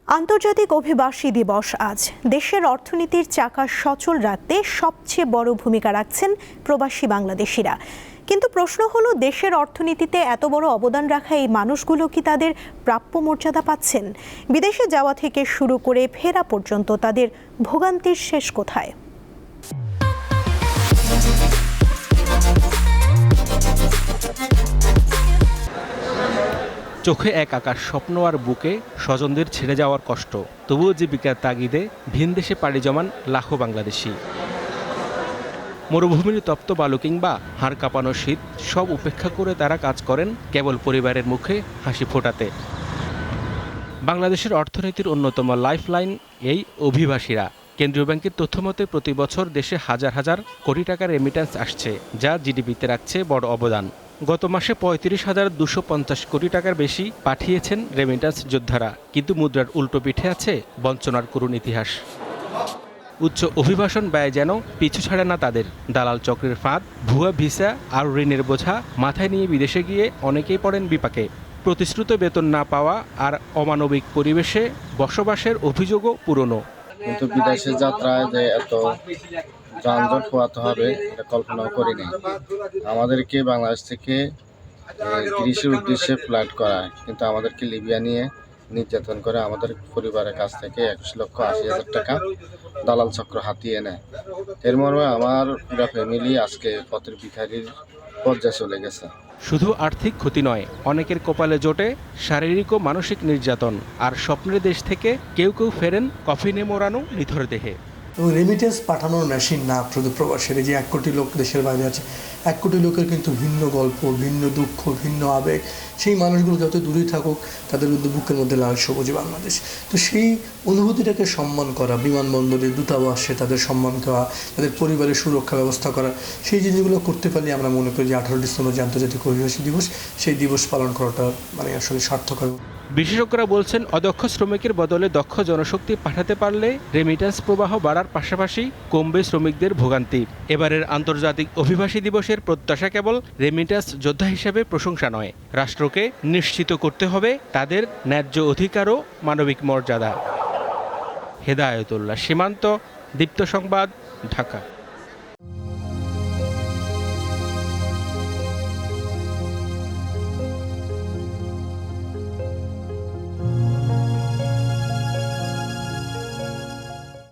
আন্তর্জাতিক অভিবাসী দিবস আজ। দেশের অর্থনীতির চাকা সচল রাখতে সবচেয়ে বড় ভূমিকা রাখছেন প্রবাসী বাংলাদেশিরা। কিন্তু প্রশ্ন হলো, দেশের অর্থনীতিতে এত বড় অবদান রাখা এই মানুষগুলো কি তাদের প্রাপ্য মর্যাদা পাচ্ছেন? বিদেশে যাওয়া থেকে শুরু করে ফেরা পর্যন্ত তাদের ভোগান্তির শেষ কোথায়? চোখে এক আকাশ স্বপ্ন আর বুকে স্বজনদের ছেড়ে যাওয়ার কষ্ট, তবুও জীবিকার তাগিদে ভিনদেশে পাড়ি জমান লাখো বাংলাদেশি। মরুভূমির তপ্ত বালু কিংবা হাড় কাঁপানো শীত সব উপেক্ষা করে তারা কাজ করেন কেবল পরিবারের মুখে হাসি ফোটাতে। বাংলাদেশের অর্থনীতির অন্যতম লাইফলাইন এই অভিবাসীরা। কেন্দ্রীয় ব্যাংকের তথ্যমতে প্রতি বছর দেশে হাজার হাজার কোটি টাকার রেমিট্যান্স আসছে, যা জিডিপিতে রাখছে বড় অবদান। গত মাসে ৩৫,২৫০ কোটি টাকার বেশি পাঠিয়েছেন রেমিট্যান্স যোদ্ধারা। কিন্তু মুদ্রার উল্টো পিঠে আছে বঞ্চনার করুণ ইতিহাস। উচ্চ অভিবাসন ব্যয় যেন পিছু ছাড়ে না তাদের। দালাল চক্রের ফাঁদ, ভুয়া ভিসা আর ঋণের বোঝা মাথায় নিয়ে বিদেশে গিয়ে অনেকেই পড়েন বিপাকে। প্রতিশ্রুত বেতন না পাওয়া আর অমানবিক পরিবেশে বসবাসের অভিযোগও পুরনো। কিন্তু বিদেশের যাত্রায় যে এত যানজট পোহাতে হবে এটা কল্পনাও করিনি। আমাদেরকে বাংলাদেশ থেকে গ্রিসের উদ্দেশ্যে ফ্লাইট করায়, কিন্তু আমাদেরকে লিবিয়া নিয়ে নির্যাতন করে আমাদের পরিবারের কাছ থেকে 21,80,000 টাকা দালাল চক্র হাতিয়ে নেয়। এর মর্মে আমার পুরো ফ্যামিলি আজকে পথের ভিখারির পর্যায়ে চলে গেছে। শুধু আর্থিক ক্ষতি নয়, অনেকের কপালে জোটে শারীরিক ও মানসিক নির্যাতন। আর স্বপ্নের দেশ থেকে কেউ কেউ ফেরেন কফিনে মোড়ানো নিথর দেহে। এবং রেমিটেন্স পাঠানোর মেশিন না শুধু প্রবাসীর, যে 1 কোটি লোক দেশের বাইরে আছে, 1 কোটি লোকের কিন্তু ভিন্ন গল্প, ভিন্ন দুঃখ, ভিন্ন আবেগ। সেই মানুষগুলো যত দূরেই থাকুক, তাদের কিন্তু বুকের মধ্যে লাল সবুজ বাংলাদেশ। তো সেই অনুভূতিটাকে সম্মান করা, বিমানবন্দরে, দূতাবাসে তাদের সম্মান করা, তাদের পরিবারের সুরক্ষা ব্যবস্থা করা, সেই জিনিসগুলো করতে পারলে আমরা মনে করি যে 18 ডিসেম্বর যে আন্তর্জাতিক অভিবাসী দিবস, সেই দিবস পালন করাটা আসলে সার্থক হবে। বিশেষজ্ঞরা বলছেন, অদক্ষ শ্রমিকের বদলে দক্ষ জনশক্তি পাঠাতে পারলে রেমিট্যান্স প্রবাহ বাড়ার পাশাপাশি কমবে শ্রমিকদের ভোগান্তি। এবারের আন্তর্জাতিক অভিবাসী দিবসের প্রত্যাশা কেবল রেমিট্যান্স যোদ্ধা হিসেবে প্রশংসা নয়, রাষ্ট্রকে নিশ্চিত করতে হবে তাদের ন্যায্য অধিকার ও মানবিক মর্যাদা। হেদায়েতুল্লাহ সীমান্ত, দীপ্ত সংবাদ, ঢাকা।